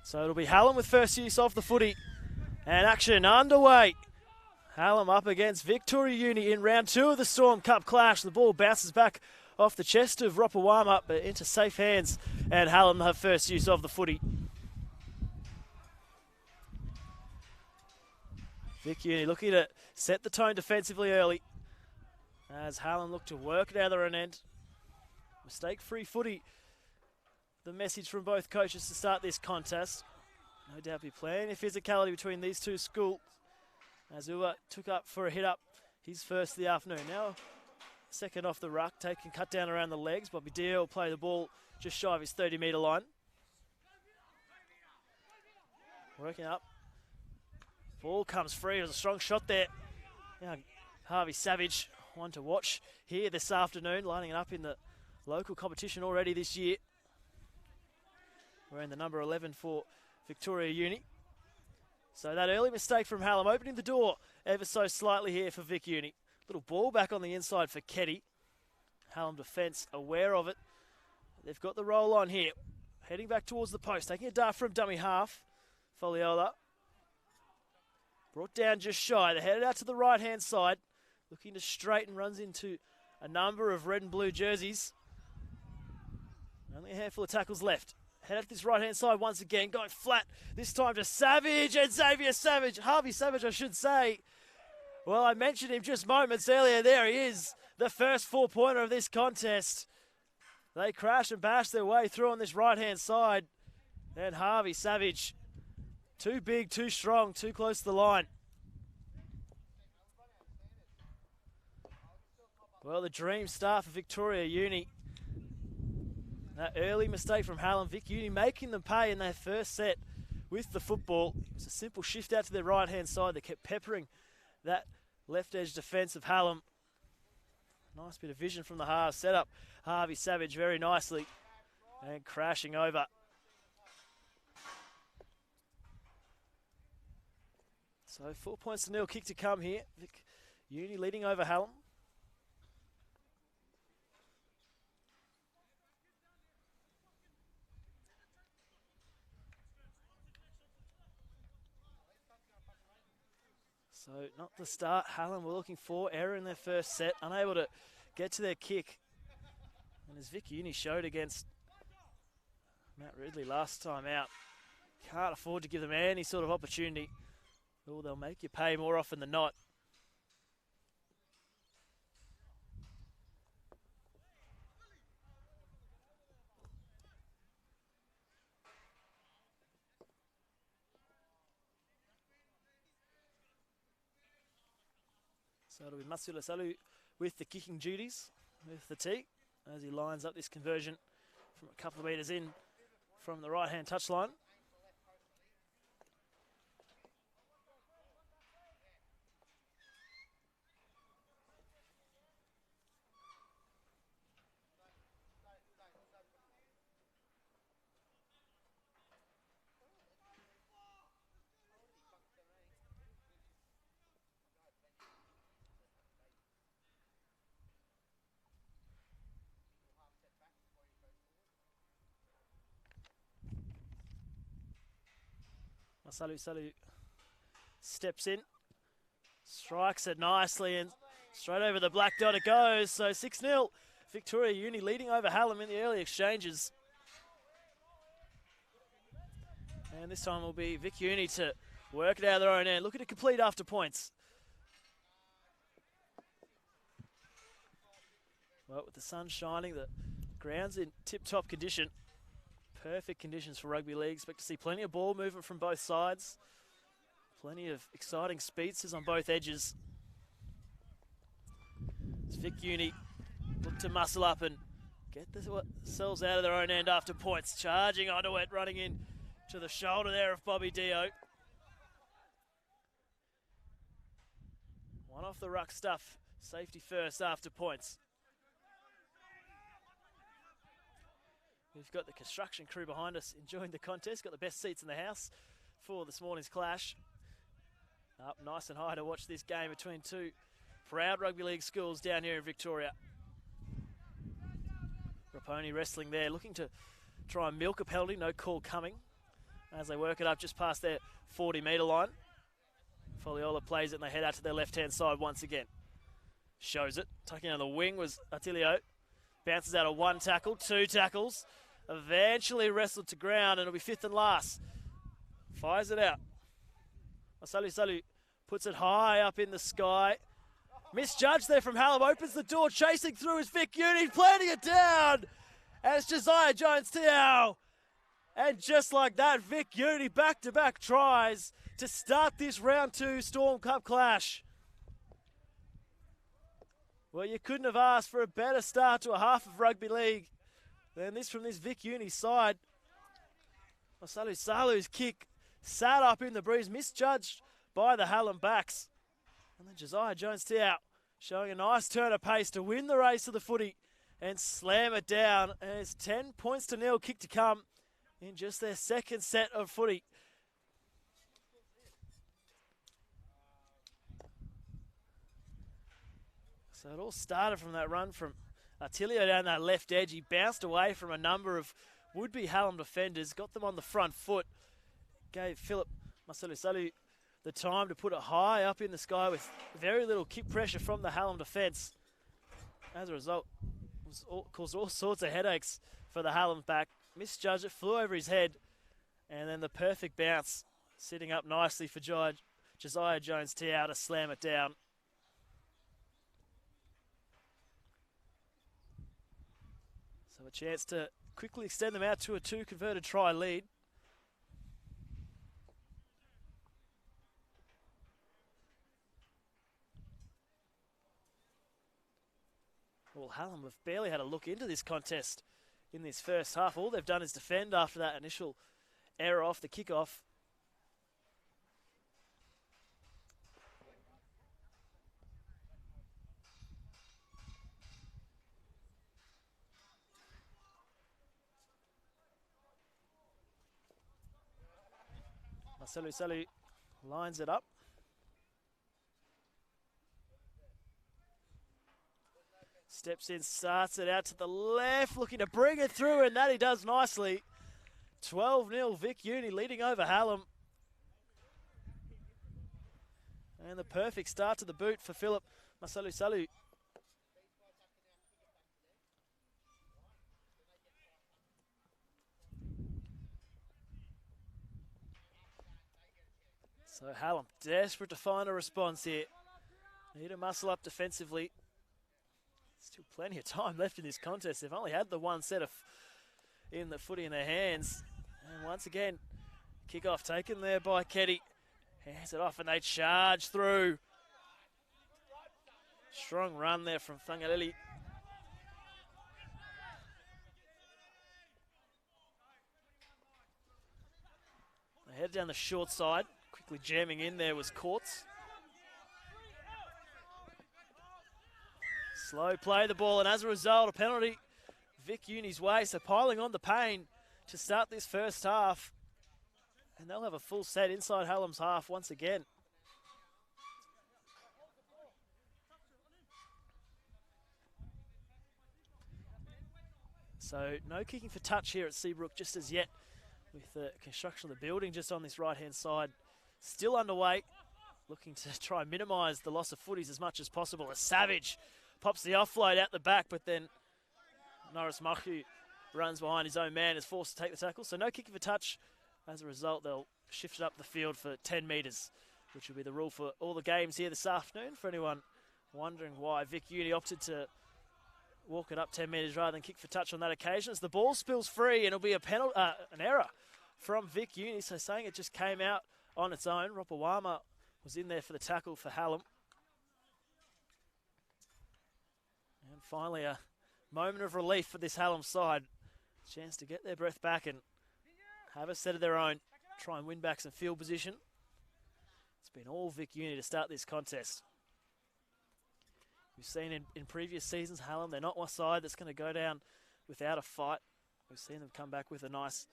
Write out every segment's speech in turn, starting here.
So it'll be Hallam with first use of the footy. And action underway. Hallam up against Victoria Uni in round 2 of the Storm Cup clash. The ball bounces back off the chest of Ropawama, but into safe hands. And Hallam have first use of the footy. Vic Uni looking to set the tone defensively early, as Hallam look to work it out the other end. Mistake-free footy, the message from both coaches to start this contest. No doubt be plenty of physicality between these two schools. As Ua took up for a hit up, his first of the afternoon. Now second off the ruck, taking cut down around the legs. Bobby Dio will play the ball just shy of his 30-metre line. Working up. Ball comes free. It was a strong shot there. Now Harvey Savage, one to watch here this afternoon, lining it up in the local competition already this year. Wearing the number 11 for Victoria Uni. So that early mistake from Hallam opening the door ever so slightly here for Vic Uni. Little ball back on the inside for Keddy. Hallam defence aware of it. They've got the roll on here. Heading back towards the post, taking a dart from dummy half. Foliola. Brought down just shy. They're headed out to the right-hand side. Looking to straighten, runs into a number of red and blue jerseys. Only a handful of tackles left. Head out this right-hand side once again, going flat. This time to Savage and Xavier Savage. Harvey Savage, I should say. Well, I mentioned him just moments earlier. There he is, the first four-pointer of this contest. They crash and bash their way through on this right-hand side. And Harvey Savage, too big, too strong, too close to the line. Well, the dream start for Victoria Uni. That early mistake from Hallam. Vic Uni making them pay in their first set with the football. It's a simple shift out to their right-hand side. They kept peppering that left edge defence of Hallam. Nice bit of vision from the half. Set up Harvey Savage very nicely. And crashing over. So 4 points to nil, kick to come here. Vic Uni leading over Hallam. So not the start Hallam were looking for. Error in their first set, unable to get to their kick. And as Vic Uni showed against Matt Ridley last time out, can't afford to give them any sort of opportunity. Oh, they'll make you pay more often than not. So it'll be Masula Salu with the kicking duties, with the tee, as he lines up this conversion from a couple of metres in from the right-hand touchline. Salu steps in, strikes it nicely, and straight over the black dot it goes. So 6-0, Victoria Uni leading over Hallam in the early exchanges. And this time will be Vic Uni to work it out of their own end, looking to complete after points. Well, with the sun shining, the ground's in tip-top condition. Perfect conditions for rugby league. Expect to see plenty of ball movement from both sides. Plenty of exciting speedsters on both edges. It's Vic Uni look to muscle up and get themselves out of their own end after points. Charging onto it, running in to the shoulder there of Bobby Dio. One off the ruck stuff. Safety first after points. We've got the construction crew behind us enjoying the contest. Got the best seats in the house for this morning's clash. Up nice and high to watch this game between two proud rugby league schools down here in Victoria. Raponi wrestling there, looking to try and milk a penalty. No call coming. as they work it up just past their 40-metre line. Foliola plays it and they head out to their left-hand side once again. Shows it. Tucking on the wing was Attilio. Bounces out of 1 tackle, 2 tackles. Eventually wrestled to ground and it'll be 5th and last. Fires it out. Salu puts it high up in the sky. Misjudged there from Hallam. Opens the door. Chasing through is Vic Uni. Planting it down. And it's Josiah Jones-Tiao. And just like that, Vic Uni back-to-back tries to start this round 2 Storm Cup clash. Well, you couldn't have asked for a better start to a half of rugby league than this from this Vic Uni side. Salu's kick sat up in the breeze, misjudged by the Hallam backs. And then Josiah Jones-Tiao showing a nice turn of pace to win the race of the footy and slam it down. And it's 10 points to nil, kick to come in just their second set of footy. So it all started from that run from Attilio down that left edge. He bounced away from a number of would-be Hallam defenders, got them on the front foot, gave Philip Masalu the time to put it high up in the sky with very little kick pressure from the Hallam defence. As a result, it caused all sorts of headaches for the Hallam back. Misjudged it, flew over his head, and then the perfect bounce, sitting up nicely for Josiah Jones-Tiao to slam it down. So a chance to quickly extend them out to a 2 converted try lead. Well, Hallam have barely had a look into this contest in this first half. All they've done is defend after that initial error off the kickoff. Salu lines it up. Steps in, starts it out to the left, looking to bring it through, and that he does nicely. 12-0 Vic Uni leading over Hallam. And the perfect start to the boot for Philip Masalu. So Hallam desperate to find a response here. Need to muscle up defensively. Still plenty of time left in this contest. They've only had the 1 set of in the footy in their hands. And once again, kickoff taken there by Keddy. Hands it off and they charge through. Strong run there from Thangalili. They head down the short side. Quickly jamming in there was Courts. Slow play the ball, and as a result, a penalty Vic Uni's way. So piling on the pain to start this first half. And they'll have a full set inside Hallam's half once again. So no kicking for touch here at Seabrook just as yet, with the construction of the building just on this right-hand side still underway. Looking to try and minimise the loss of footies as much as possible. A Savage pops the offload out the back, but then Norris Mahu runs behind his own man, is forced to take the tackle. So no kicking for touch. As a result, they'll shift it up the field for 10 metres, which will be the rule for all the games here this afternoon. For anyone wondering why Vic Uni opted to walk it up 10 metres rather than kick for touch on that occasion, as the ball spills free and it'll be a penalty, an error from Vic Uni. So saying it just came out on its own. Ropawama was in there for the tackle for Hallam. And finally, a moment of relief for this Hallam side. Chance to get their breath back and have a set of their own. Try and win back some field position. It's been all Vic Uni to start this contest. We've seen in previous seasons, Hallam, they're not one side that's going to go down without a fight. We've seen them come back with a nice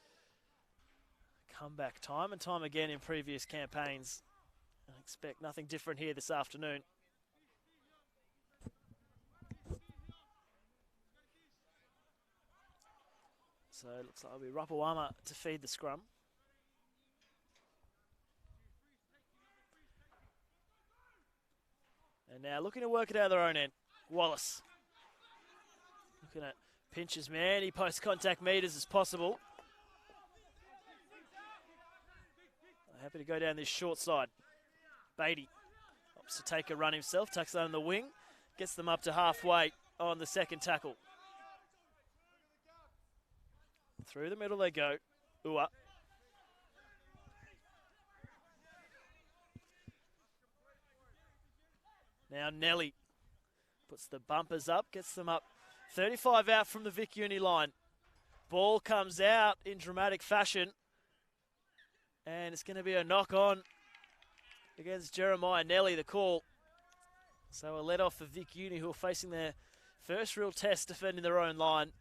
comeback time and time again in previous campaigns. I expect nothing different here this afternoon. So it looks like it'll be Rapawama to feed the scrum. And now looking to work it out of their own end. Wallace. Looking at pinch as many post-contact meters as possible. Happy to go down this short side. Beatty opts to take a run himself, tucks it on the wing, gets them up to halfway on the second tackle. Through the middle they go. Ua. Now Nelly puts the bumpers up, gets them up 35 out from the Vic Uni line. Ball comes out in dramatic fashion. And it's going to be a knock on against Jeremiah Nelly, the call. So a let off for Vic Uni, who are facing their first real test defending their own line.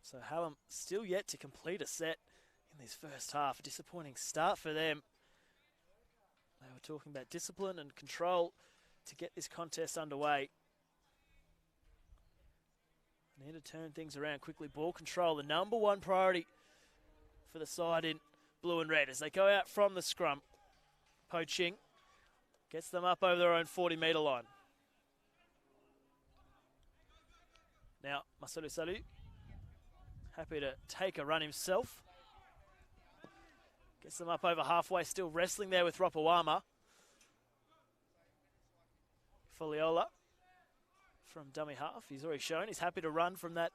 So Hallam still yet to complete a set in this first half. A disappointing start for them. They were talking about discipline and control to get this contest underway. Need to turn things around quickly. Ball control, the number one priority for the side in blue and red as they go out from the scrum. Poaching gets them up over their own 40-metre line. Now, Masaru Salu, happy to take a run himself. Gets them up over halfway, still wrestling there with Ropawama. Foliola from dummy half. He's already shown he's happy to run from that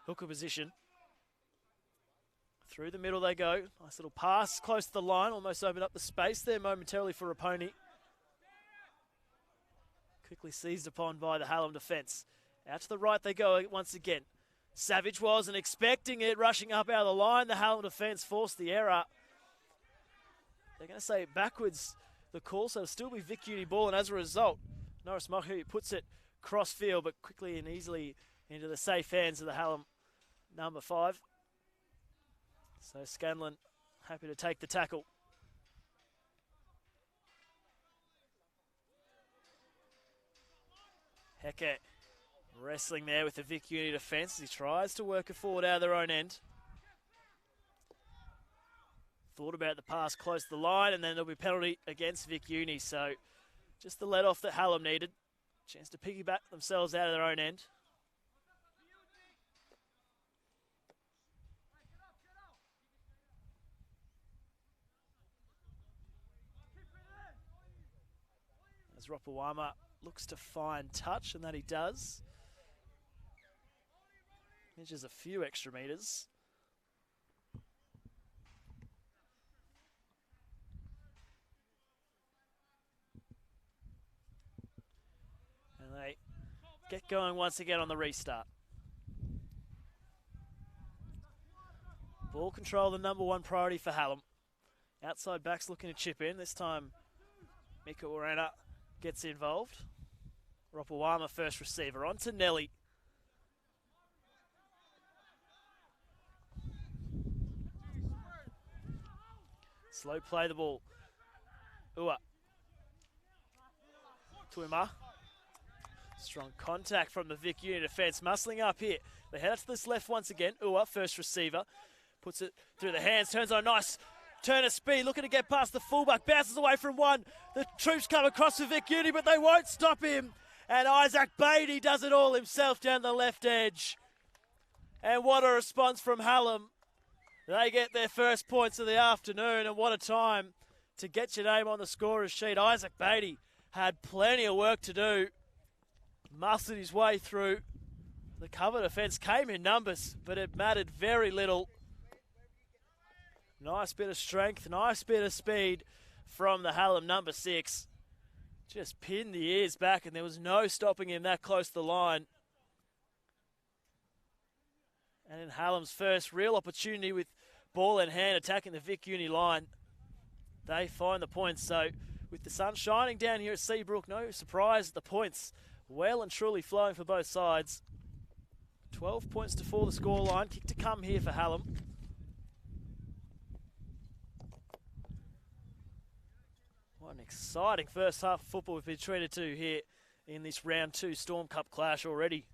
hooker position. Through the middle they go. Nice little pass close to the line. Almost opened up the space there momentarily for Raponi. Quickly seized upon by the Hallam defence. Out to the right they go once again. Savage wasn't expecting it. Rushing up out of the line. The Hallam defence forced the error. They're going to say backwards the call, so it'll still be Vic Uni ball. And as a result, Norris Mahu puts it cross field, but quickly and easily into the safe hands of the Hallam number 5. So Scanlon happy to take the tackle. Heke wrestling there with the Vic Uni defence as he tries to work it forward out of their own end. Thought about the pass close to the line, and then there'll be a penalty against Vic Uni. So just the let off that Hallam needed. Chance to piggyback themselves out of their own end. As Ropawama looks to find touch, and that he does. Measures a few extra metres. And they get going once again on the restart. Ball control, the number one priority for Hallam. Outside backs looking to chip in. This time, Mika Warana gets involved. Ropawama first receiver. On to Nelly. Slow play the ball. Ua. Tuima. Strong contact from the Vic Uni defence. Muscling up here. They head up to this left once again. Ua, first receiver. Puts it through the hands. Turns on a nice turn of speed. Looking to get past the fullback. Bounces away from one. The troops come across for Vic Uni, but they won't stop him. And Isaac Beatty does it all himself down the left edge. And what a response from Hallam. They get their first points of the afternoon, and what a time to get your name on the scorer's sheet. Isaac Beatty had plenty of work to do. Muscled his way through. The cover defence came in numbers, but it mattered very little. Nice bit of strength, nice bit of speed from the Hallam number 6. Just pinned the ears back, and there was no stopping him that close to the line. And in Hallam's first real opportunity with ball in hand attacking the Vic Uni line, they find the points. So with the sun shining down here at Seabrook, no surprise the points well and truly flowing for both sides. 12 points to 4 the scoreline. Kick to come here for Hallam. What an exciting first half of football we've been treated to here in this round 2 Storm Cup clash already.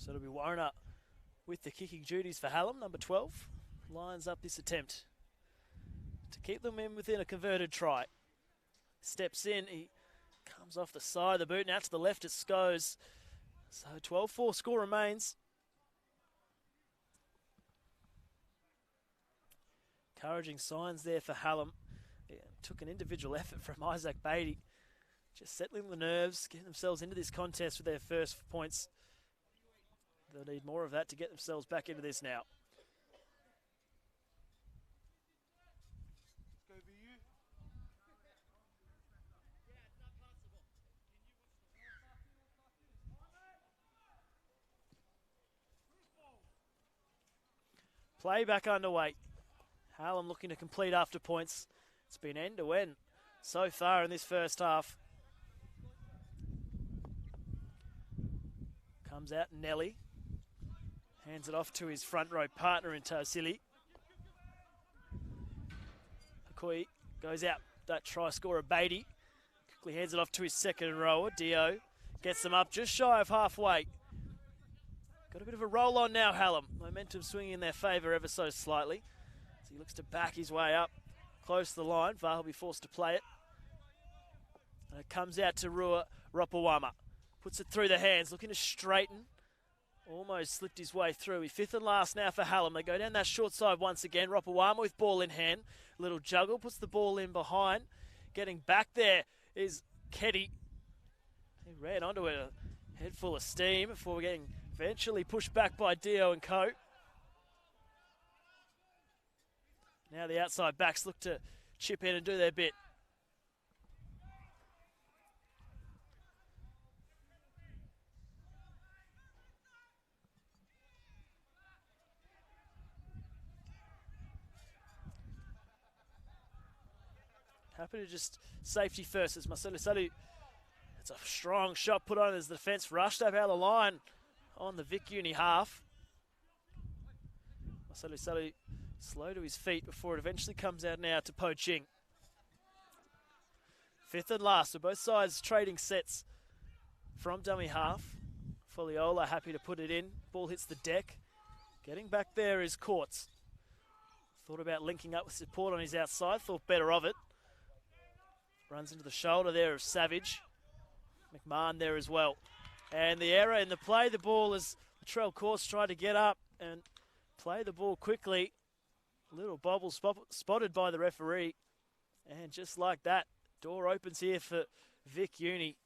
So it'll be Warner with the kicking duties for Hallam, number 12. Lines up this attempt to keep them in within a converted try. Steps in, he comes off the side of the boot, now to the left it goes. So 12-4 score remains. Encouraging signs there for Hallam. Yeah, took an individual effort from Isaac Beatty. Just settling the nerves, getting themselves into this contest with their first points. They'll need more of that to get themselves back into this now. Play back underway. Hallam looking to complete after points. It's been end-to-end so far in this first half. Comes out Nelly. Hands it off to his front row partner in Tausili. Hakoi goes out. That try scorer Beatty. Quickly hands it off to his second rower. Dio gets them up just shy of halfway. Got a bit of a roll on now, Hallam. Momentum swinging in their favour ever so slightly. As he looks to back his way up close to the line. VAR will be forced to play it. And it comes out to Rua Ropawama. Puts it through the hands, looking to straighten. Almost slipped his way through. He's fifth and last now for Hallam. They go down that short side once again. Ropawama with ball in hand. Little juggle, puts the ball in behind. Getting back there is Keddy. He ran onto it, a head full of steam before getting eventually pushed back by Dio and co. Now the outside backs look to chip in and do their bit. Happy to just safety first as Marcelo Salu. It's a strong shot put on as the defence rushed up out of the line on the Vic Uni half. Marcelo Salu slow to his feet before it eventually comes out now to Po Ching. Fifth and last, so both sides trading sets from dummy half. Foliola happy to put it in. Ball hits the deck. Getting back there is Courts. Thought about linking up with support on his outside, thought better of it. Runs into the shoulder there of Savage. McMahon there as well. And the error in the play, the ball as Latrell Courts tried to get up and play the ball quickly. Little bobble spotted by the referee. And just like that, door opens here for Vic Uni.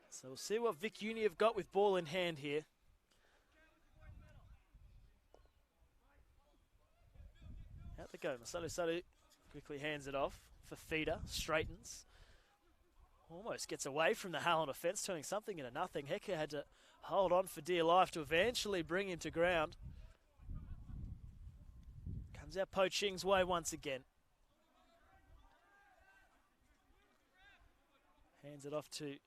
So we'll see what Vic Uni have got with ball in hand here. Out they go. Marcelo Salu quickly hands it off for feeder. Straightens. Almost gets away from the Hallam defence, turning something into nothing. Hecker had to hold on for dear life to eventually bring him to ground. Comes out Po Ching's way once again. Hands it off to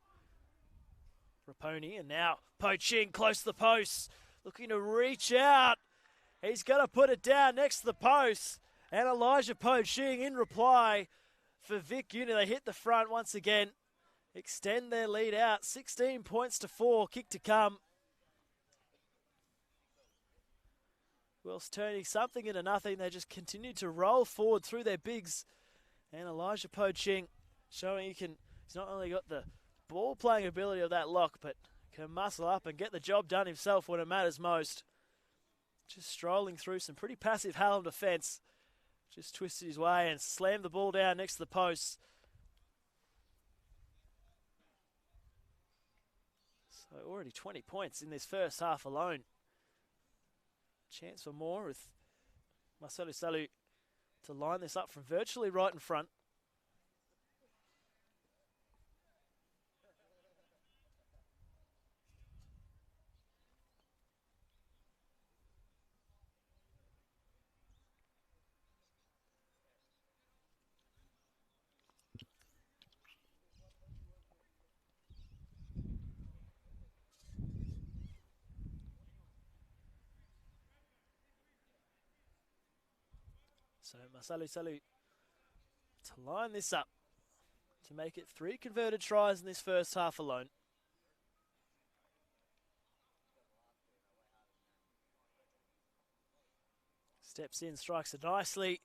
Raponi, and now Po Ching close to the post, looking to reach out. He's going to put it down next to the post, and Elijah Po Ching in reply for Vic Uni. They hit the front once again, extend their lead out, 16 points to 4, kick to come. Whilst turning something into nothing, they just continue to roll forward through their bigs, and Elijah Po Ching showing he's not only got the ball playing ability of that lock, but can muscle up and get the job done himself when it matters most. Just strolling through some pretty passive Hallam defence. Just twisted his way and slammed the ball down next to the post. So already 20 points in this first half alone. Chance for more with Marcelo Salu to line this up from virtually right in front. So Masalu to line this up to make it 3 converted tries in this first half alone. Steps in, strikes it nicely,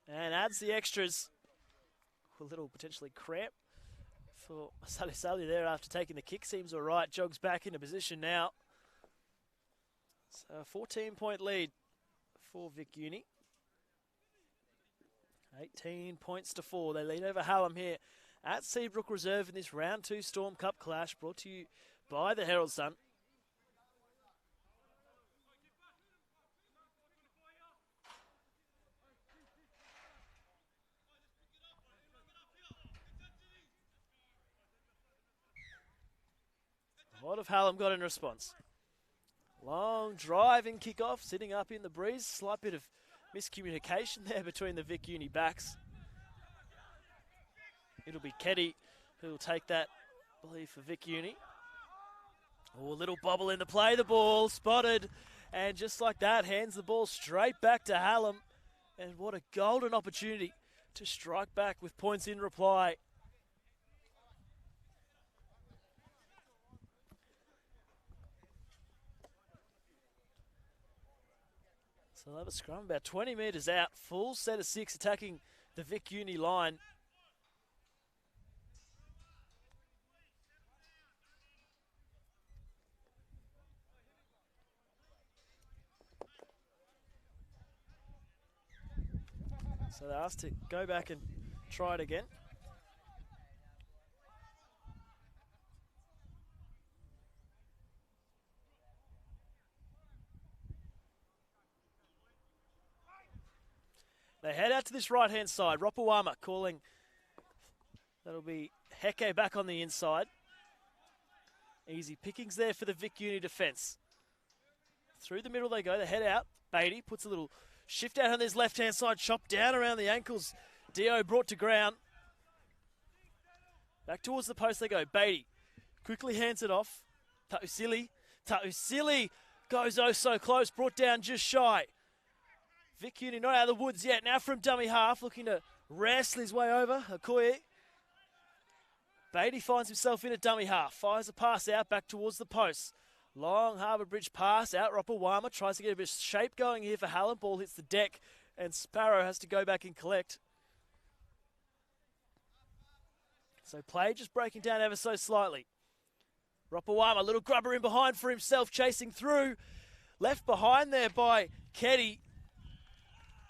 and adds the extras. A little potentially cramp for Masalu there after taking the kick. Seems all right, jogs back into position now. So a 14-point lead for Vic Uni. 18 points to 4. They lead over Hallam here at Seabrook Reserve in this round 2 Storm Cup clash, brought to you by the Herald Sun. What have Hallam got in response? Long driving kickoff, sitting up in the breeze. Slight bit of miscommunication there between the Vic Uni backs. It'll be Keddy who will take that, I believe, for Vic Uni. Oh, a little bobble in the play. The ball spotted. And just like that, hands the ball straight back to Hallam. And what a golden opportunity to strike back with points in reply. So they'll have a scrum about 20 metres out. Full set of 6 attacking the Vic Uni line. So they're asked to go back and try it again. They head out to this right-hand side. Ropawama calling. That'll be Heke back on the inside. Easy pickings there for the Vic Uni defence. Through the middle they go. They head out. Beatty puts a little shift out on this left-hand side. Chop down around the ankles. Dio brought to ground. Back towards the post they go. Beatty quickly hands it off. Tausili goes oh so close. Brought down just shy. Vic Uni not out of the woods yet. Now from dummy half, looking to wrestle his way over. Okoye. Beatty finds himself in a dummy half. Fires a pass out back towards the post. Long Harbour Bridge pass out. Ropawama tries to get a bit of shape going here for Hallam. Ball hits the deck and Sparrow has to go back and collect. So play just breaking down ever so slightly. Ropawama, little grubber in behind for himself, chasing through. Left behind there by Keddy.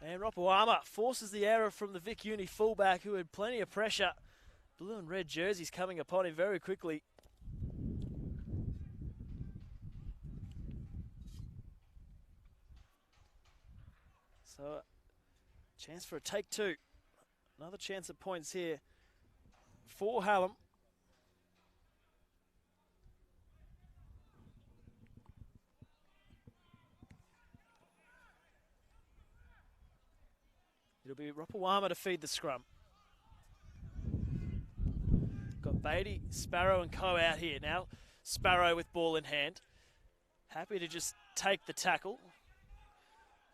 And Ropawama forces the error from the Vic Uni fullback who had plenty of pressure. Blue and red jerseys coming upon him very quickly. So, chance for a take 2. Another chance at points here for Hallam. It'll be Ropawama to feed the scrum. Got Beatty, Sparrow and Co out here now. Sparrow with ball in hand. Happy to just take the tackle.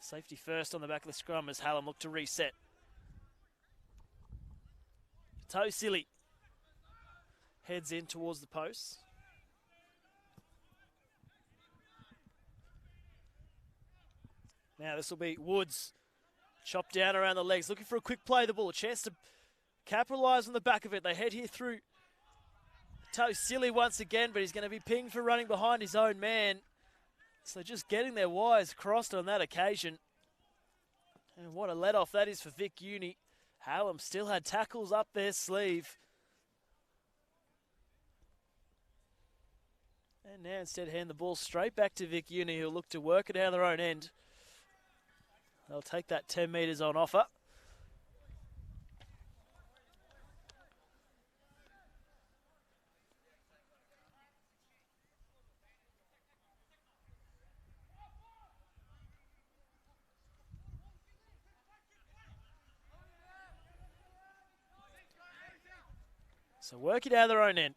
Safety first on the back of the scrum as Hallam look to reset. Tausili heads in towards the post. Now this will be Woods. Chopped down around the legs, looking for a quick play of the ball. A chance to capitalise on the back of it. They head here through Tausili once again, but he's going to be pinged for running behind his own man. So just getting their wires crossed on that occasion. And what a let-off that is for Vic Uni. Hallam still had tackles up their sleeve. And now instead hand the ball straight back to Vic Uni, who'll look to work it out of their own end. They'll take that 10 metres on offer. So work it out of their own end.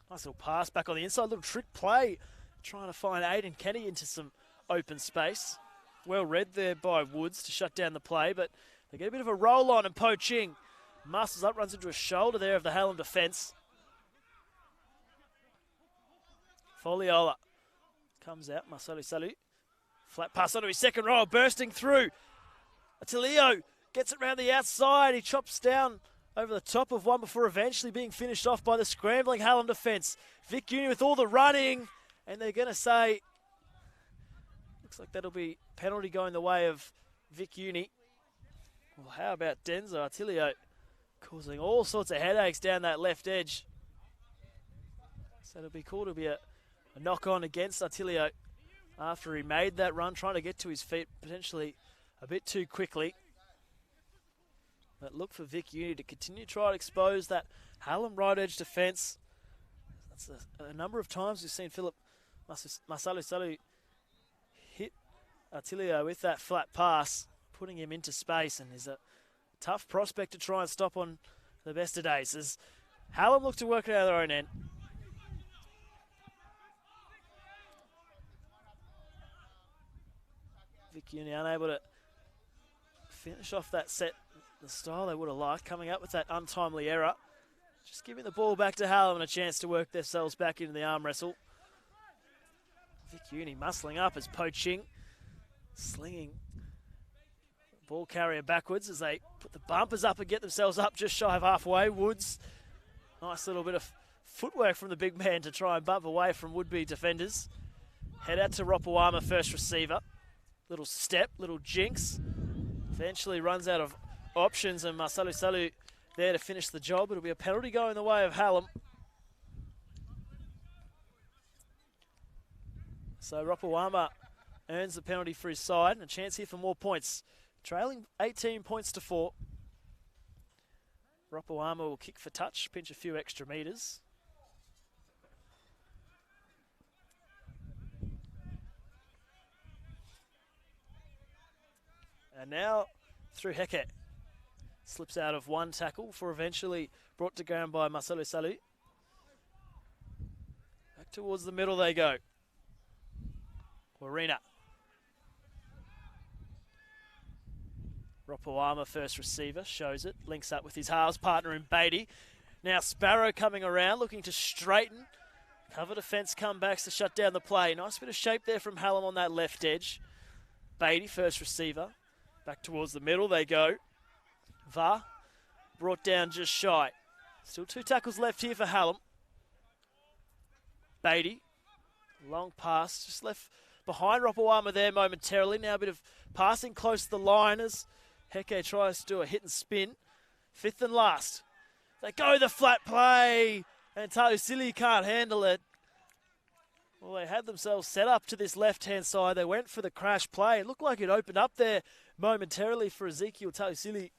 Nice little pass back on the inside, little trick play. Trying to find Aiden Kenny into some open space. Well read there by Woods to shut down the play, but they get a bit of a roll on, and Po Ching muscles up, runs into a shoulder there of the Hallam defence. Foliola comes out, Marcelo Salu. Flat pass onto his second row, bursting through. Atilio gets it round the outside. He chops down over the top of one before eventually being finished off by the scrambling Hallam defence. Vic Uni with all the running, and they're going to say, looks like that'll be penalty going the way of Vic Uni. Well, how about Denzo Atilio causing all sorts of headaches down that left edge. So it'll be cool to be a knock-on against Atilio after he made that run, trying to get to his feet potentially a bit too quickly. But look for Vic Uni to continue to try to expose that Hallam right edge defence. That's a number of times we've seen Philip Marcelo Salu hit Atilio with that flat pass, putting him into space, and is a tough prospect to try and stop on the best of days. As Hallam look to work it out of their own end. Vic Uni unable to finish off that set the style they would have liked, coming up with that untimely error. Just giving the ball back to Hallam and a chance to work themselves back into the arm wrestle. Vic Uni muscling up as Po Ching slinging the ball carrier backwards as they put the bumpers up and get themselves up just shy of halfway. Woods, nice little bit of footwork from the big man to try and bump away from would-be defenders. Head out to Ropawama, first receiver. Little step, little jinx. Eventually runs out of options, and Marcelo Salu there to finish the job. It'll be a penalty going the way of Hallam. So Ropawama earns the penalty for his side, and a chance here for more points. Trailing 18 points to 4. Ropawama will kick for touch, pinch a few extra metres. And now through Heke. Slips out of one tackle for eventually brought to ground by Marcelo Salu. Back towards the middle they go. Warina. Ropawama, first receiver, shows it. Links up with his halves partner in Beatty. Now Sparrow coming around, looking to straighten. Cover defence comebacks to shut down the play. Nice bit of shape there from Hallam on that left edge. Beatty, first receiver. Back towards the middle they go. Va brought down just shy. Still 2 tackles left here for Hallam. Beatty, long pass, just left behind Ropawama there momentarily. Now a bit of passing close to the line as Heke tries to do a hit and spin. 5th and last. They go the flat play, and Tausili can't handle it. Well, they had themselves set up to this left-hand side. They went for the crash play. It looked like it opened up there momentarily for Ezekiel Tausili.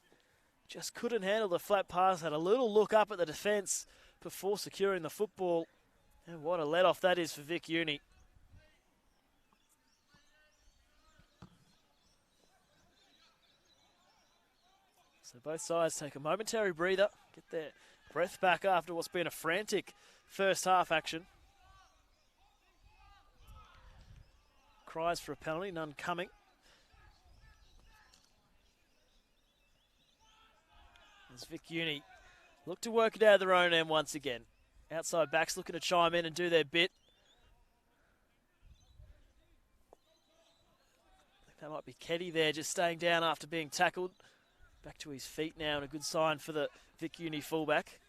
Just couldn't handle the flat pass. Had a little look up at the defence before securing the football. And what a let-off that is for Vic Uni. So both sides take a momentary breather, get their breath back after what's been a frantic first half action. Cries for a penalty, none coming. As Vic Uni look to work it out of their own end once again. Outside backs looking to chime in and do their bit. I think that might be Keddy there, just staying down after being tackled. Back to his feet now, and a good sign for the Vic Uni fullback.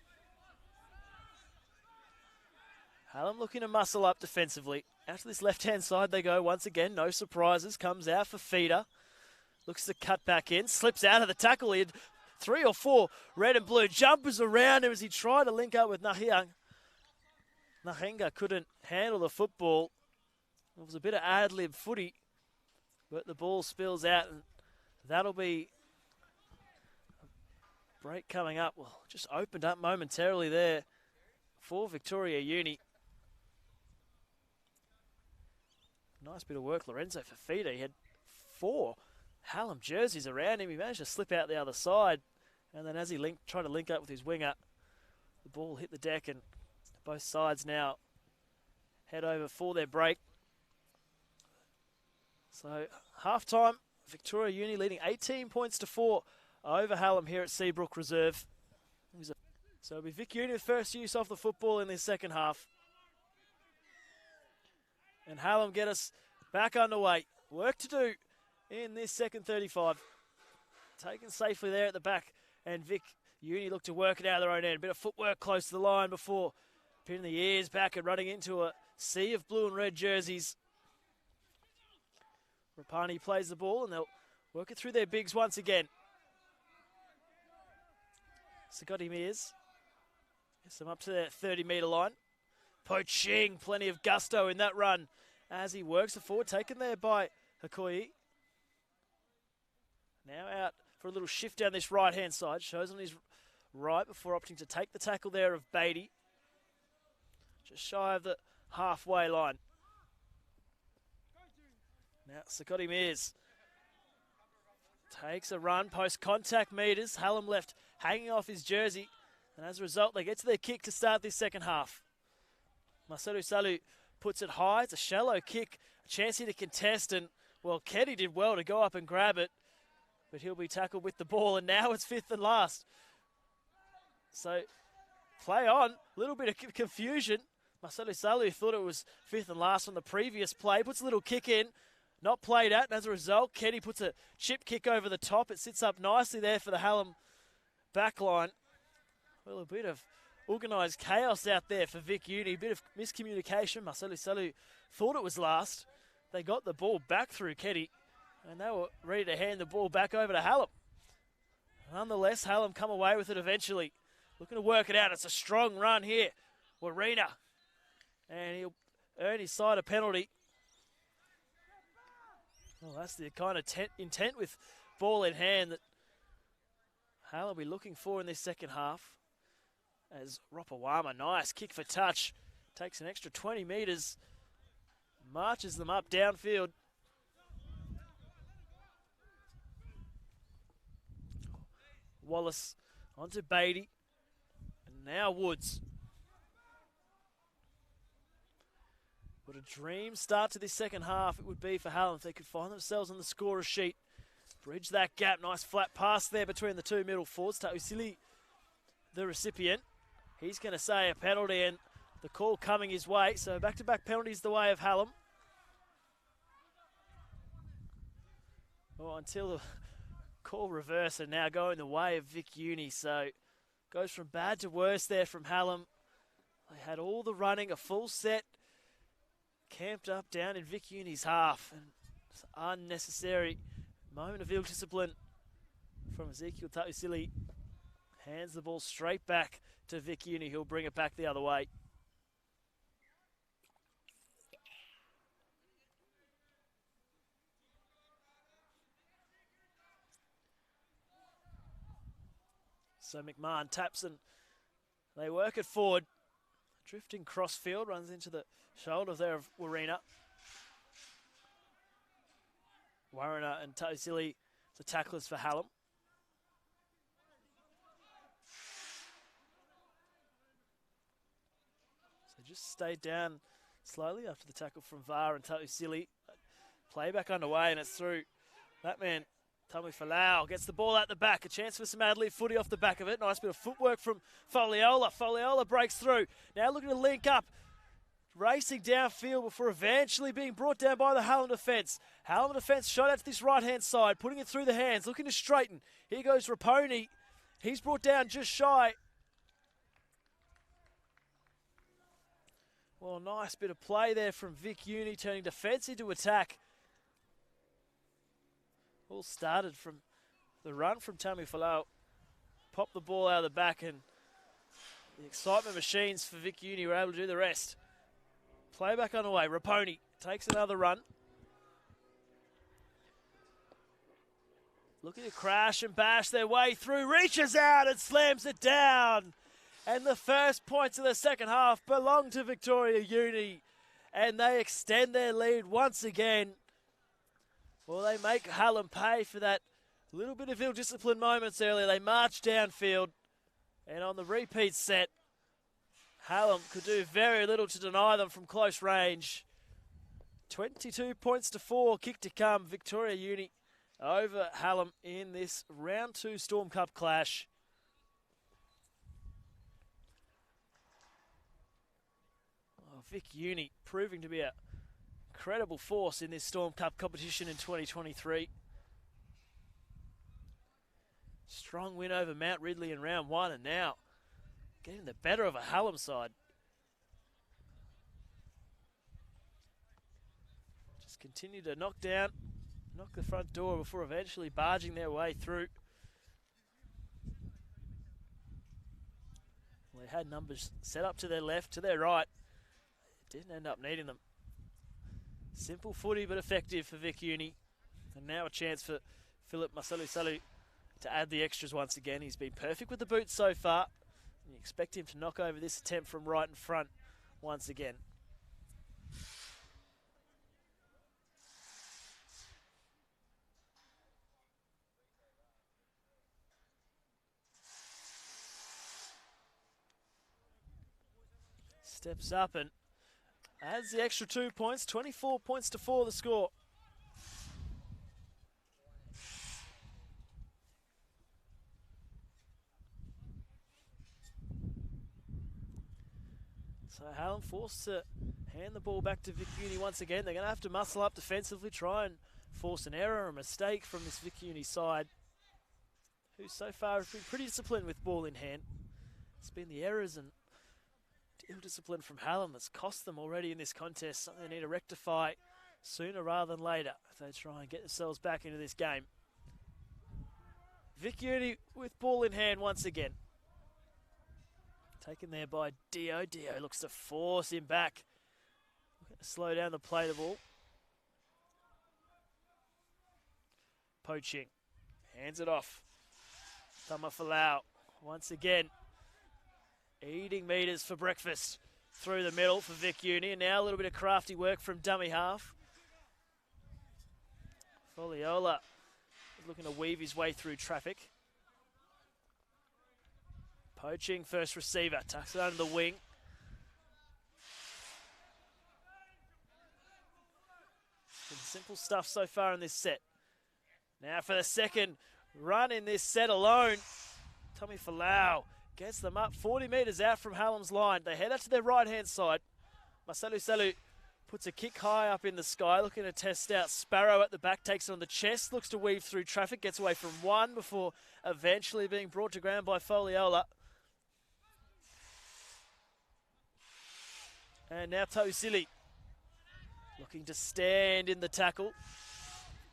Hallam looking to muscle up defensively. Out to this left-hand side they go once again. No surprises. Comes out for Feeder. Looks to cut back in. Slips out of the tackle. He had 3 or 4 red and blue jumpers around him as he tried to link up with Nahiang. Nahenga couldn't handle the football. It was a bit of ad-lib footy, but the ball spills out, and that'll be a break coming up. Well, just opened up momentarily there for Victoria Uni. Nice bit of work, Lorenzo Fafita. He had 4 Hallam jerseys around him. He managed to slip out the other side, and then as he tried to link up with his winger, the ball hit the deck, and both sides now head over for their break. So half-time, Victoria Uni leading 18 points to 4 over Hallam here at Seabrook Reserve. So it'll be Vic Uni with first use of the football in this second half. And Hallam get us back underway. Work to do in this second 35. Taken safely there at the back. And Vic Uni look to work it out of their own end. A bit of footwork close to the line before pinning the ears back and running into a sea of blue and red jerseys. Rapani plays the ball and they'll work it through their bigs once again. Scotty Mears gets them up to their 30-metre line. Poaching, plenty of gusto in that run as he works it forward, taken there by Hakoyi. Now out for a little shift down this right-hand side. Shows on his right before opting to take the tackle there of Beatty. Just shy of the halfway line. Now Scotty Mears takes a run, post-contact meters. Hallam left hanging off his jersey. And as a result, they get to their kick to start this second half. Masaru Salu puts it high. It's a shallow kick. A chance here to contest. And, well, Keddy did well to go up and grab it. But he'll be tackled with the ball. And now it's fifth and last. So, play on. A little bit of confusion. Masaru Salu thought it was fifth and last on the previous play. Puts a little kick in. Not played at. And as a result, Keddy puts a chip kick over the top. It sits up nicely there for the Hallam back line. Well, a bit of organised chaos out there for Vic Uni. A bit of miscommunication. Marcelo Salu thought it was last. They got the ball back through Keddy, and they were ready to hand the ball back over to Hallam. Nonetheless, Hallam come away with it eventually. Looking to work it out. It's a strong run here. Warina. And he'll earn his side a penalty. Well, that's the kind of intent with ball in hand that Hallam will be looking for in this second half. As Ropawama, nice kick for touch, takes an extra 20 metres, marches them up downfield. Wallace onto Beatty, and now Woods. What a dream start to this second half it would be for Hallam if they could find themselves on the scorer sheet. Bridge that gap, nice flat pass there between the two middle forwards. Tausili, the recipient. He's going to say a penalty and the call coming his way. So back-to-back penalties the way of Hallam. Well, until the call reverse and now going the way of Vic Uni. So goes from bad to worse there from Hallam. They had all the running, a full set, camped up down in Vic Uni's half. And it's unnecessary moment of ill discipline from Ezekiel Tausili. Hands the ball straight back to Vic Uni, who'll bring it back the other way. So McMahon taps and they work it forward. Drifting crossfield, runs into the shoulder there of Warina. Warina and Tausili, the tacklers for Hallam. Just stayed down slowly after the tackle from VAR and Tausili. Play back underway and it's through. That man, Tommy Falau, gets the ball out the back. A chance for some ad-lib footy off the back of it. Nice bit of footwork from Foliola. Foliola breaks through. Now looking to link up. Racing downfield before eventually being brought down by the Hallam defence. Hallam defence shot out to this right-hand side, putting it through the hands, looking to straighten. Here goes Raponi. He's brought down just shy. Well, nice bit of play there from Vic Uni, turning defence into attack. All started from the run from Tammy Falau. Popped the ball out of the back and the excitement machines for Vic Uni were able to do the rest. Play back on the way. Raponi takes another run. Looking to crash and bash their way through. Reaches out and slams it down. And the first points of the second half belong to Victoria Uni. And they extend their lead once again. Well, they make Hallam pay for that little bit of ill-disciplined moments earlier. They march downfield. And on the repeat set, Hallam could do very little to deny them from close range. 22 points to 4, kick to come. Victoria Uni over Hallam in this round 2 Storm Cup clash. Oh, Vic Uni proving to be a credible force in this Storm Cup competition in 2023. Strong win over Mount Ridley in round 1, and now getting the better of a Hallam side. Just continue to knock the front door before eventually barging their way through. Well, they had numbers set up to their left, to their right. Didn't end up needing them. Simple footy, but effective for Vic Uni. And now a chance for Philip Masalu to add the extras once again. He's been perfect with the boots so far. And you expect him to knock over this attempt from right in front once again. Steps up and adds the extra 2 points. 24 points to 4 the score. So Hallam forced to hand the ball back to Vic Uni once again. They're going to have to muscle up defensively, try and force an error or a mistake from this Vic Uni side, who so far has been pretty disciplined with ball in hand. It's been the errors and ill-discipline from Hallam that's cost them already in this contest. Something they need to rectify sooner rather than later if they try and get themselves back into this game. Vic Uni with ball in hand once again. Taken there by Dio. Dio looks to force him back. Slow down the play the ball. Poaching. Hands it off. Tama Falau once again. Eating meters for breakfast through the middle for Vic Uni. And now a little bit of crafty work from dummy half. Foliola looking to weave his way through traffic. Poaching, first receiver, tucks it under the wing. Some simple stuff so far in this set. Now for the second run in this set alone. Tommy Falau gets them up 40 metres out from Hallam's line. They head out to their right-hand side. Masalu puts a kick high up in the sky, looking to test out Sparrow at the back, takes it on the chest, looks to weave through traffic, gets away from one before eventually being brought to ground by Foliola. And now Tausili looking to stand in the tackle.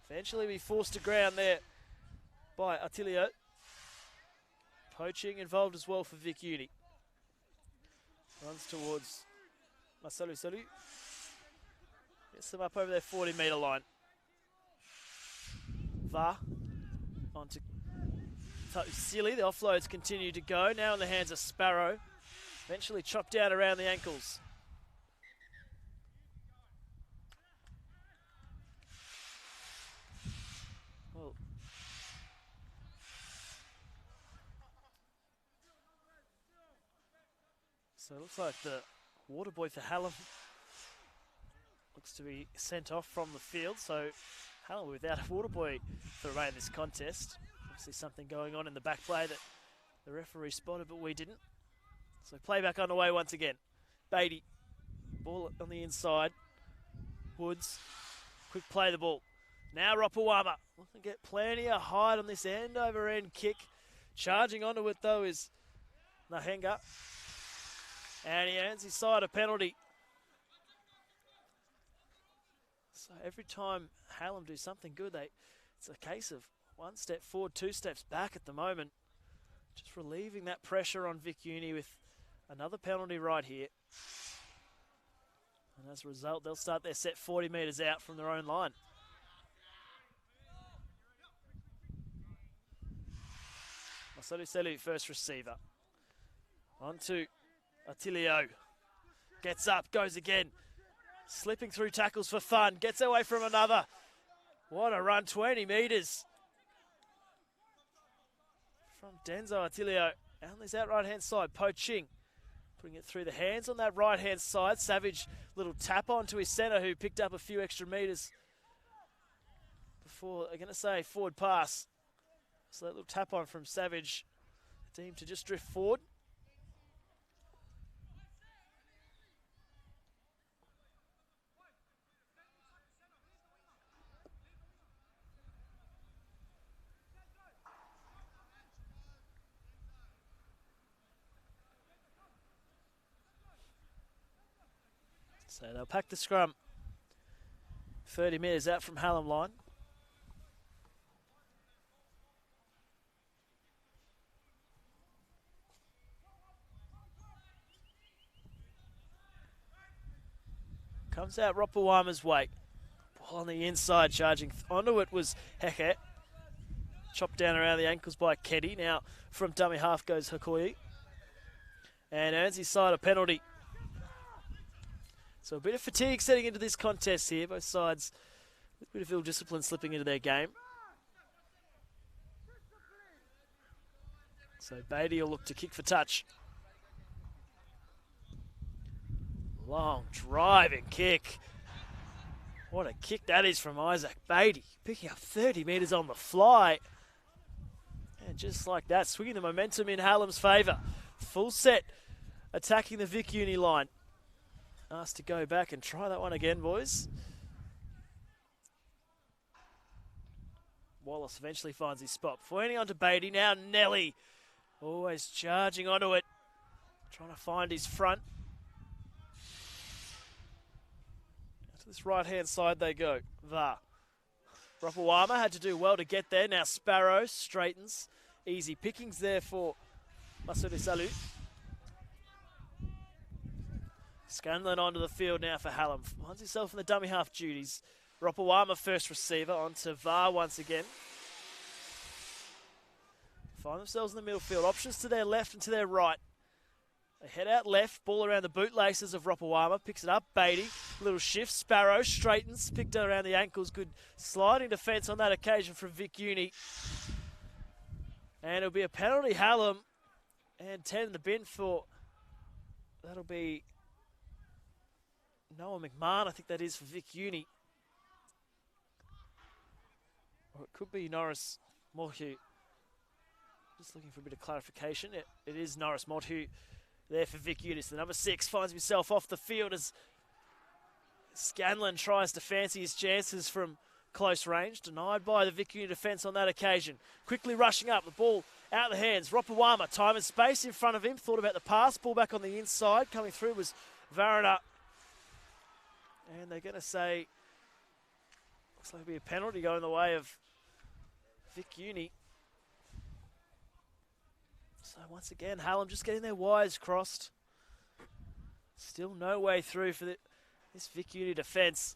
Eventually be forced to ground there by Attilio. Poaching involved as well for Vic Uni. Runs towards Masalu. Gets them up over their 40-metre line. Va onto Tausili. The offloads continue to go. Now in the hands of Sparrow. Eventually chopped down around the ankles. So it looks like the water boy for Hallam looks to be sent off from the field. So Hallam without a water boy for the remainder of this contest. Obviously something going on in the back play that the referee spotted, but we didn't. So playback underway once again. Beatty, ball on the inside. Woods, quick play the ball. Now Ropawama looking to get plenty of height on this end-over-end kick. Charging onto it though is Nahenga. And he earns his side a penalty. So every time Hallam do something good, it's a case of one step forward, 2 steps back at the moment. Just relieving that pressure on Vic Uni with another penalty right here. And as a result, they'll start their set 40 metres out from their own line. Masalu first receiver. On to Attilio. Gets up, goes again. Slipping through tackles for fun. Gets away from another. What a run, 20 metres. From Denzo Attilio. On this out right-hand side, Poaching. Putting it through the hands on that right-hand side. Savage, little tap on to his centre who picked up a few extra metres before, I'm going to say, forward pass. So that little tap on from Savage, deemed to just drift forward. So they'll pack the scrum. 30 metres out from Hallam line. Comes out Ropawama's way. Ball on the inside, charging onto it was Heke. Chopped down around the ankles by Keddy. Now from dummy half goes Hakoyi. And earns his side a penalty. So a bit of fatigue setting into this contest here. Both sides with a bit of ill discipline slipping into their game. So Beatty will look to kick for touch. Long driving kick. What a kick that is from Isaac Beatty. Picking up 30 metres on the fly. And just like that, swinging the momentum in Hallam's favour. Full set, attacking the Vic Uni line. Asked to go back and try that one again, boys. Wallace eventually finds his spot. Pointing onto Beatty, now Nelly. Always charging onto it. Trying to find his front. To this right-hand side they go. Ropawama had to do well to get there. Now Sparrow straightens. Easy pickings there for Masudi Salu. Scanlon onto the field now for Hallam. Finds himself in the dummy half duties. Ropawama first receiver onto VAR once again. Find themselves in the middle field. Options to their left and to their right. They head out left. Ball around the bootlaces of Ropawama. Picks it up. Beatty. Little shift. Sparrow straightens. Picked it around the ankles. Good sliding defence on that occasion from Vic Uni. And it'll be a penalty Hallam. And 10 in the bin for... That'll be... Noah McMahon, I think that is for Vic Uni. Or it could be Norris Morhew. Just looking for a bit of clarification. It is Norris Morhew there for Vic Uni. So the number 6 finds himself off the field as Scanlon tries to fancy his chances from close range. Denied by the Vic Uni defence on that occasion. Quickly rushing up, the ball out of the hands. Ropawama, time and space in front of him. Thought about the pass. Ball back on the inside. Coming through was Varana. And they're going to say, looks like it'll be a penalty going the way of Vic Uni. So once again, Hallam just getting their wires crossed. Still no way through for this Vic Uni defence.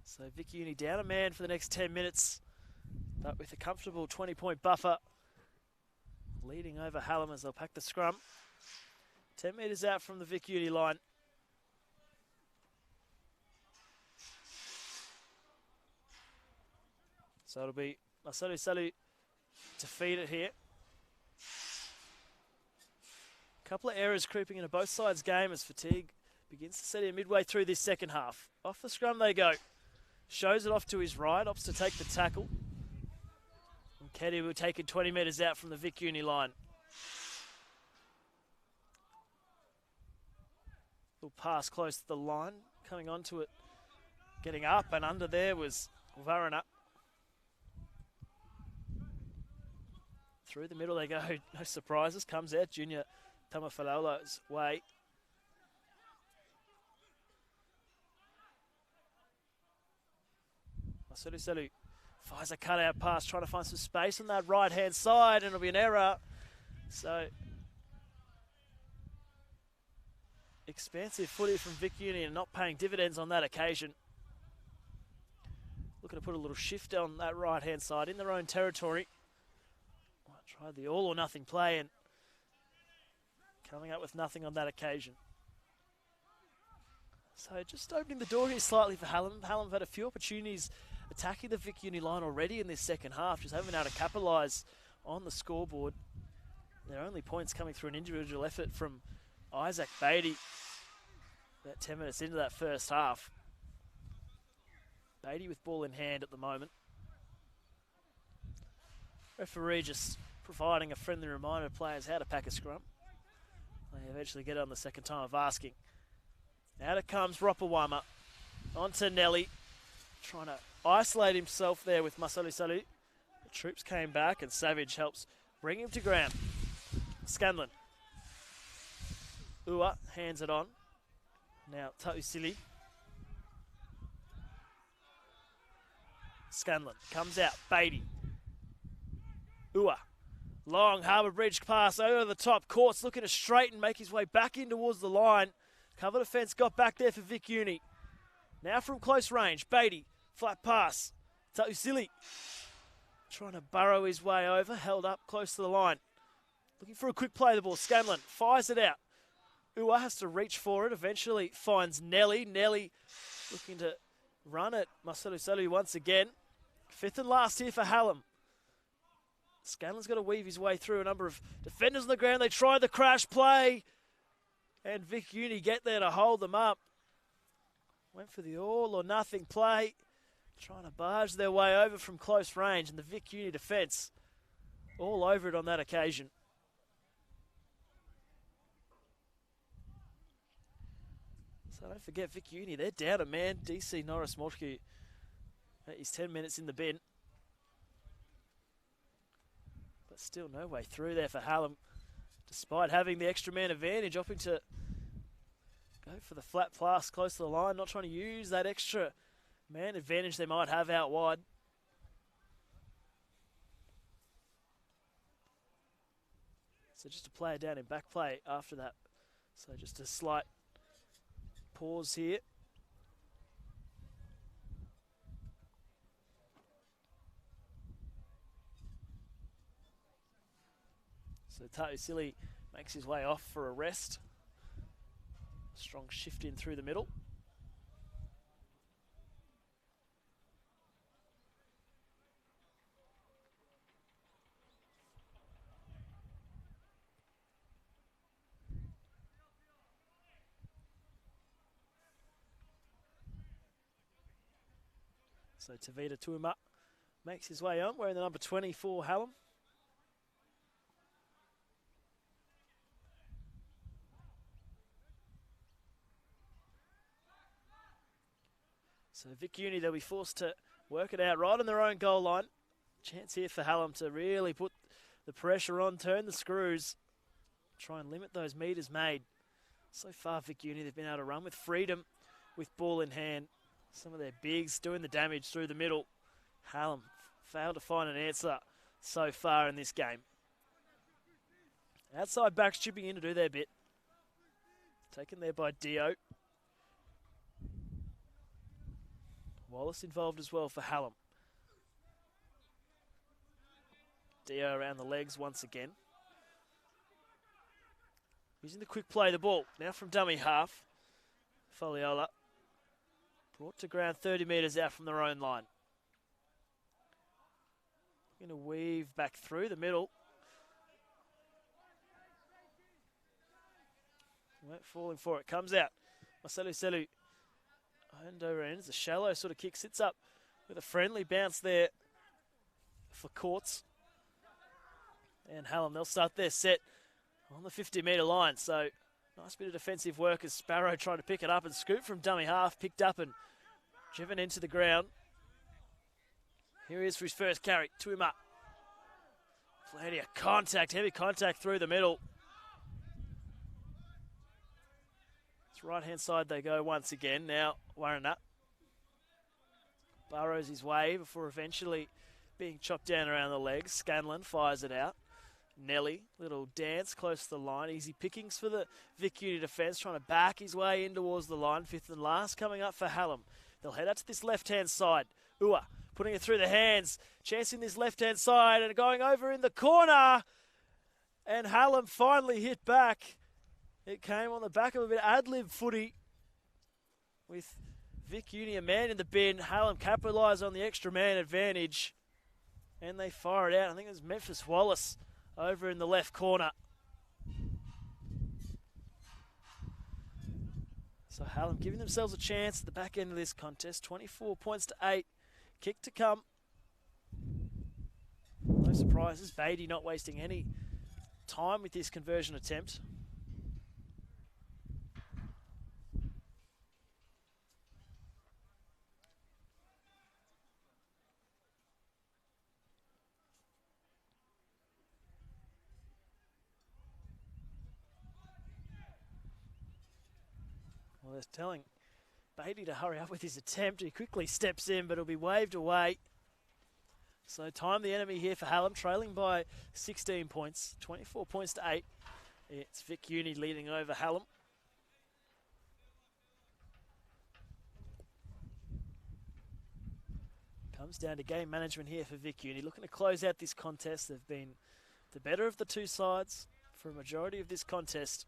So Vic Uni down a man for the next 10 minutes, but with a comfortable 20-point buffer, leading over Hallam as they'll pack the scrum. 10 metres out from the Vic Uni line. So it'll be Masadu Salu to feed it here. A couple of errors creeping into both sides' game as fatigue begins to set in midway through this second half. Off the scrum they go. Shows it off to his right, opts to take the tackle. And Keddy will take it 20 metres out from the Vic Uni line. Little pass close to the line, coming onto it, getting up and under there was Varana. Through the middle they go, no surprises. Comes out Junior Tamafalolo's way. Masudi Salu fires a cutout pass, trying to find some space on that right-hand side, and it'll be an error. So, expansive footy from Vic Uni and not paying dividends on that occasion. Looking to put a little shift on that right-hand side in their own territory. Tried the all-or-nothing play and coming up with nothing on that occasion. So just opening the door here slightly for Hallam. Hallam have had a few opportunities attacking the Vic Uni line already in this second half. Just haven't been able to capitalise on the scoreboard. Their only points coming through an individual effort from Isaac Beatty about 10 minutes into that first half. Beatty with ball in hand at the moment. Referee just providing a friendly reminder to players how to pack a scrum. They eventually get it on the second time of asking. Out it comes Ropawama. On to Nelly. Trying to isolate himself there with Masalu Salu. The troops came back and Savage helps bring him to ground. Scanlon. Ua hands it on. Now Tausili. Scanlon comes out. Beatty. Ua. Long Harbour Bridge pass over the top. Courts looking to straighten, make his way back in towards the line. Cover defence got back there for Vic Uni. Now from close range. Beatty. Flat pass. Tausili. Trying to burrow his way over. Held up close to the line. Looking for a quick play of the ball. Scanlon fires it out. Ua has to reach for it. Eventually finds Nelly. Nelly looking to run it. Masalu Salu once again. Fifth and last here for Hallam. Scanlon's got to weave his way through a number of defenders on the ground. They try the crash play. And Vic Uni get there to hold them up. Went for the all or nothing play. Trying to barge their way over from close range. And the Vic Uni defence all over it on that occasion. So don't forget Vic Uni. They're down a man. DC Norris Mortku. He's 10 minutes in the bin. But still no way through there for Hallam. Despite having the extra man advantage, opting to go for the flat pass close to the line. Not trying to use that extra man advantage they might have out wide. So just a player down in back play after that. So just a slight pause here. So Tausili makes his way off for a rest. Strong shift in through the middle. So Tavita Tuima makes his way on, wearing the number 20 for Hallam. So Vic Uni, they'll be forced to work it out right on their own goal line. Chance here for Hallam to really put the pressure on, turn the screws, try and limit those metres made. So far, Vic Uni, they've been able to run with freedom, with ball in hand. Some of their bigs doing the damage through the middle. Hallam failed to find an answer so far in this game. Outside backs chipping in to do their bit. Taken there by Dio. Wallace involved as well for Hallam. Dio around the legs once again. Using the quick play, the ball. Now from dummy half. Foliola. Brought to ground 30 metres out from their own line. Going to weave back through the middle. Won't falling for it. Comes out. Masalu Selu. End over end. It's a shallow sort of kick. Sits up with a friendly bounce there for Courts. And Hallam, they'll start their set on the 50-metre line. So nice bit of defensive work as Sparrow trying to pick it up and scoop from dummy half. Picked up and driven into the ground. Here he is for his first carry. Tuima. Plenty of contact, heavy contact through the middle. It's right-hand side they go once again. Now Warrana burrows his way before eventually being chopped down around the legs. Scanlon fires it out. Nelly, little dance close to the line. Easy pickings for the Vic Uni defence, trying to back his way in towards the line. Fifth and last coming up for Hallam. They'll head out to this left-hand side. Ua putting it through the hands. Chasing this left-hand side and going over in the corner. And Hallam finally hit back. It came on the back of a bit of ad-lib footy with Vic Uni, a man in the bin. Hallam capitalised on the extra man advantage. And they fire it out. I think it was Memphis Wallace over in the left corner. So Hallam giving themselves a chance at the back end of this contest. 24 points to 8. Kick to come. No surprises. Beatty not wasting any time with this conversion attempt. Well, they're telling Beatty to hurry up with his attempt. He quickly steps in, but it'll be waved away. So time the enemy here for Hallam, trailing by 16 points, 24 points to 8. It's Vic Uni leading over Hallam. Comes down to game management here for Vic Uni. Looking to close out this contest. They've been the better of the two sides for a majority of this contest.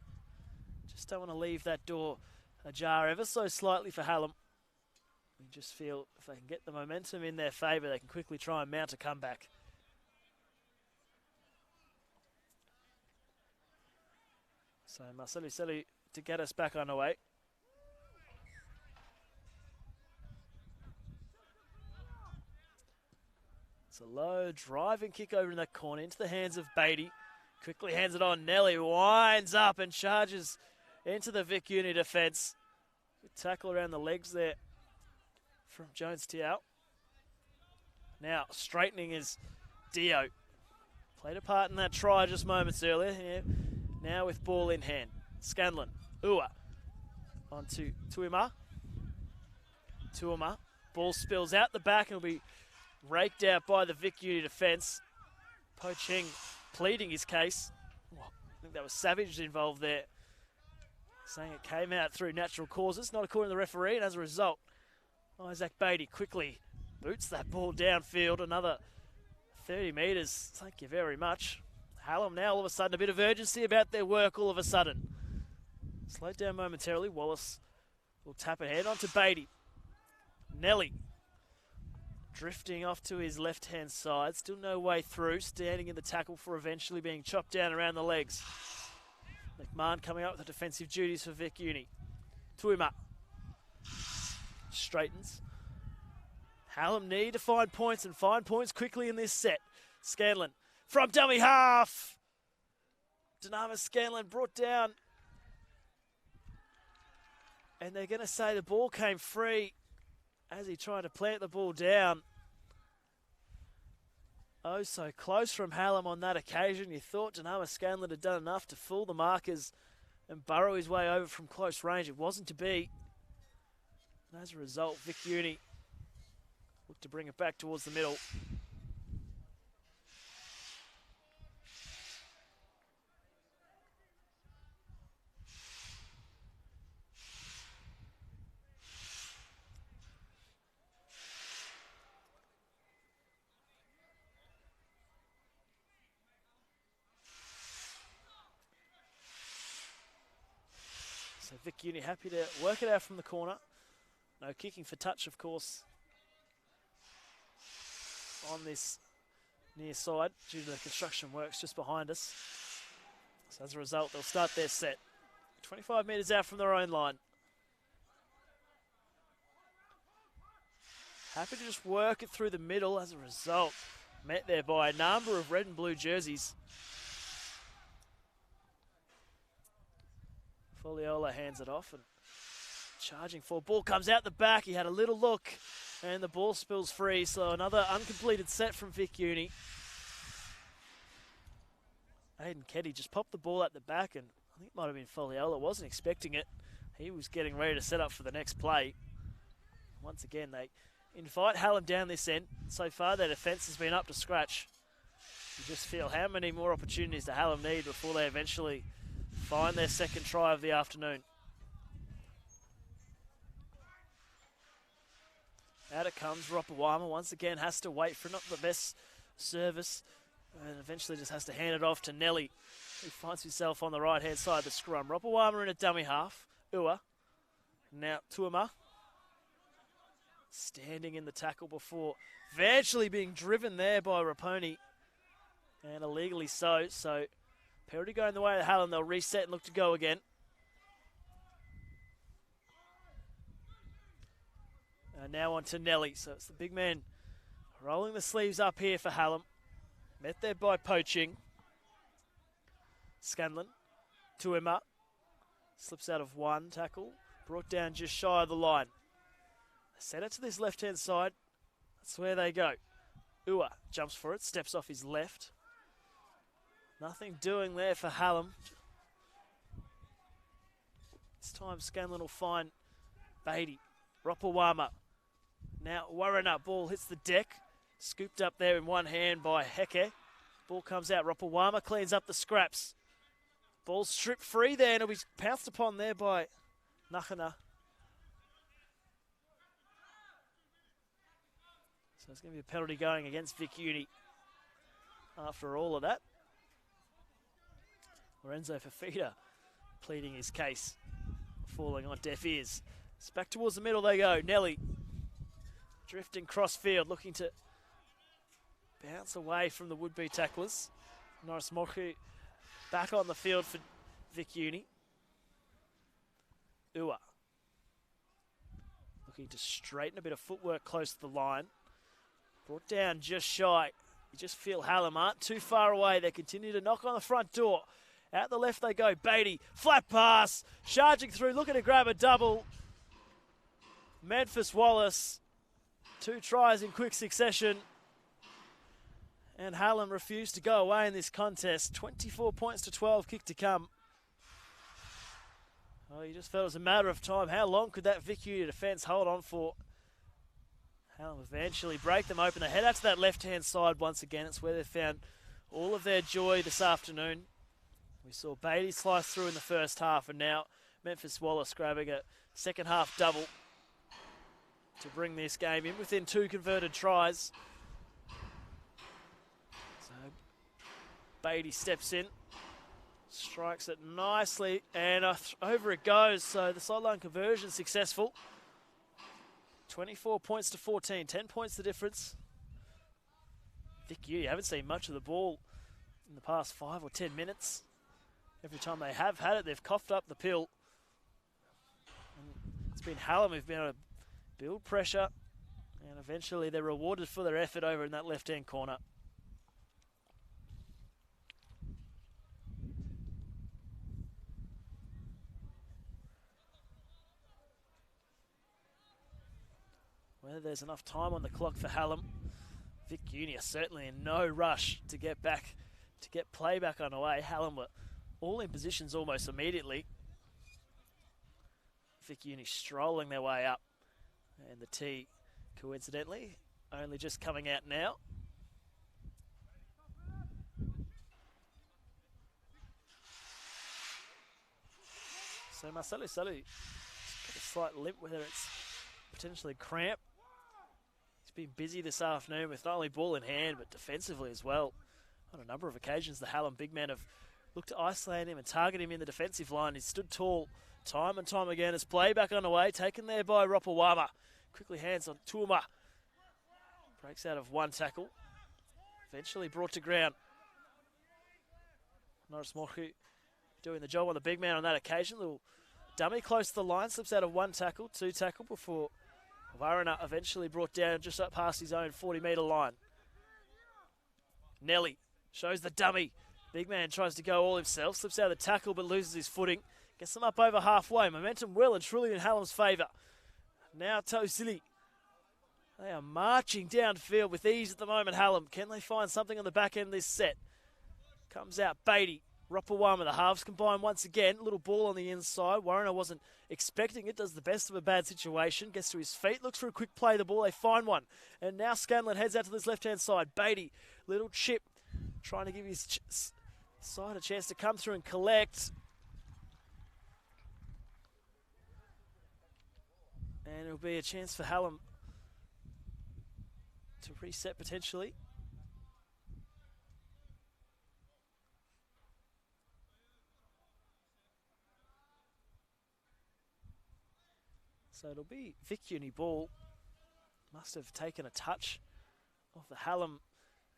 Just don't want to leave that door ajar ever so slightly for Hallam. We just feel if they can get the momentum in their favour, they can quickly try and mount a comeback. So Marcelo Selly to get us back underway. It's a low driving kick over in that corner into the hands of Beatty. Quickly hands it on. Nelly winds up and charges into the Vic Uni defence. Good tackle around the legs there from Jones Tiao. Now straightening is Dio. Played a part in that try just moments earlier. Yeah. Now with ball in hand. Scanlon. Ua. On to Tuima. Tuima. Ball spills out the back and will be raked out by the Vic Uni defence. Po Ching pleading his case. I think that was Savage involved there, saying it came out through natural causes, not according to the referee, and as a result, Isaac Beatty quickly boots that ball downfield, another 30 metres. Thank you very much. Hallam now all of a sudden a bit of urgency about their work all of a sudden. Slowed down momentarily. Wallace will tap ahead onto Beatty. Nelly drifting off to his left-hand side. Still no way through. Standing in the tackle for eventually being chopped down around the legs. McMahon coming up with the defensive duties for Vic Uni. Tuima straightens. Hallam need to find points and find points quickly in this set. Scanlon from dummy half. Dynamo Scanlon brought down. And they're going to say the ball came free as he tried to plant the ball down. Oh, so close from Hallam on that occasion. You thought Dynamo Scanlon had done enough to fool the markers and burrow his way over from close range. It wasn't to be. And as a result, Vic Uni looked to bring it back towards the middle. So Vic Uni happy to work it out from the corner. No kicking for touch, of course, on this near side due to the construction works just behind us. So as a result, they'll start their set. 25 metres out from their own line. Happy to just work it through the middle. As a result, met there by a number of red and blue jerseys. Foliola hands it off and charging for. Ball comes out the back. He had a little look and the ball spills free. So another uncompleted set from Vic Uni. Aiden Keddy just popped the ball at the back and I think it might have been Foliola. Wasn't expecting it. He was getting ready to set up for the next play. Once again, they invite Hallam down this end. So far, their defence has been up to scratch. You just feel how many more opportunities do Hallam need before they eventually find their second try of the afternoon. Out it comes. Ropawama once again has to wait for not the best service and eventually just has to hand it off to Nelly, who finds himself on the right-hand side of the scrum. Ropawama in a dummy half. Ua. Now Tuima. Standing in the tackle before eventually being driven there by Raponi. And illegally so. So penalty going the way of Hallam. They'll reset and look to go again. And now on to Nelly. So it's the big man rolling the sleeves up here for Hallam. Met there by poaching. Scanlon to Emma. Slips out of one tackle. Brought down just shy of the line. Set it to this left-hand side. That's where they go. Ua jumps for it. Steps off his left. Nothing doing there for Hallam. This time Scanlon will find Beatty. Ropawama. Now Warriner. Ball hits the deck. Scooped up there in one hand by Heke. Ball comes out. Ropawama cleans up the scraps. Ball stripped free there, and it'll be pounced upon there by Nakana. So it's going to be a penalty going against Vic Uni after all of that. Lorenzo Fafita pleading his case, falling on deaf ears. It's back towards the middle they go. Nelly drifting cross field, looking to bounce away from the would-be tacklers. Norris Moku back on the field for Vic Uni. Ua looking to straighten a bit of footwork close to the line. Brought down just shy. You just feel Hallam aren't too far away. They continue to knock on the front door. Out the left they go. Beatty, flat pass, charging through, looking to grab a double. Memphis Wallace, 2 tries in quick succession. And Hallam refused to go away in this contest. 24 points to 12, kick to come. Oh, you just felt it was a matter of time. How long could that Vic Uni defence hold on for? Hallam eventually break them open. They head out to that left-hand side once again. It's where they found all of their joy this afternoon. We saw Beatty slice through in the first half, and now Memphis Wallace grabbing a second half double to bring this game in within 2 converted tries. So Beatty steps in, strikes it nicely, and over it goes. So the sideline conversion successful. 24 points to 14, 10 points the difference. Vic Uni haven't seen much of the ball in the past 5 or 10 minutes. Every time they have had it, they've coughed up the pill. And it's been Hallam who've been able to build pressure, and eventually they're rewarded for their effort over in that left-hand corner. Whether there's enough time on the clock for Hallam, Vic Uni are certainly in no rush to get back, to get play back underway. Hallam were all in positions almost immediately. Vic Uni strolling their way up, and the tee, coincidentally, only just coming out now. So Marcelo Salu got a slight limp, whether it's potentially cramp. Been busy this afternoon with not only ball in hand but defensively as well. On a number of occasions the Hallam big men have looked to isolate him and target him in the defensive line. He's stood tall time and time again. It's play back underway, taken there by Ropawama. Quickly hands on Tuuma. Breaks out of one tackle. Eventually brought to ground. Norris Moku doing the job on the big man on that occasion. Little dummy close to the line, slips out of one tackle, 2 tackle before Warriner eventually brought down just up past his own 40-metre line. Nelly shows the dummy. Big man tries to go all himself, slips out of the tackle but loses his footing. Gets them up over halfway. Momentum well and truly in Hallam's favour. Now Tosili. They are marching downfield with ease at the moment, Hallam. Can they find something on the back end of this set? Comes out Beatty. Ropawama, the halves combine once again. Little ball on the inside. Warriner wasn't expecting it. Does the best of a bad situation. Gets to his feet. Looks for a quick play. The ball. They find one. And now Scanlon heads out to this left-hand side. Beatty, little chip. Trying to give his side a chance to come through and collect. And it'll be a chance for Hallam to reset potentially. So it'll be Vic Uni ball. Must have taken a touch off the Hallam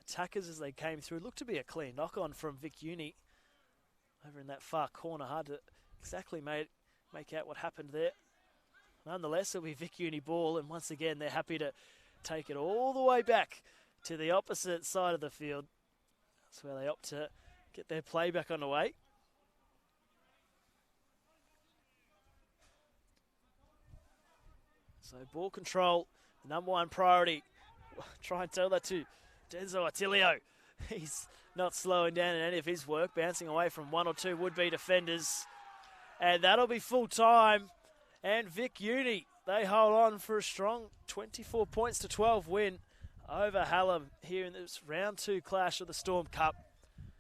attackers as they came through. Looked to be a clean knock-on from Vic Uni over in that far corner. Hard to exactly make out what happened there. Nonetheless, it'll be Vic Uni ball, and once again, they're happy to take it all the way back to the opposite side of the field. That's where they opt to get their play back on the way. So ball control, the number one priority. Try and tell that to Denzo Attilio. He's not slowing down in any of his work, bouncing away from one or two would-be defenders. And that'll be full time. And Vic Uni, they hold on for a strong 24 points to 12 win over Hallam here in this round 2 clash of the Storm Cup.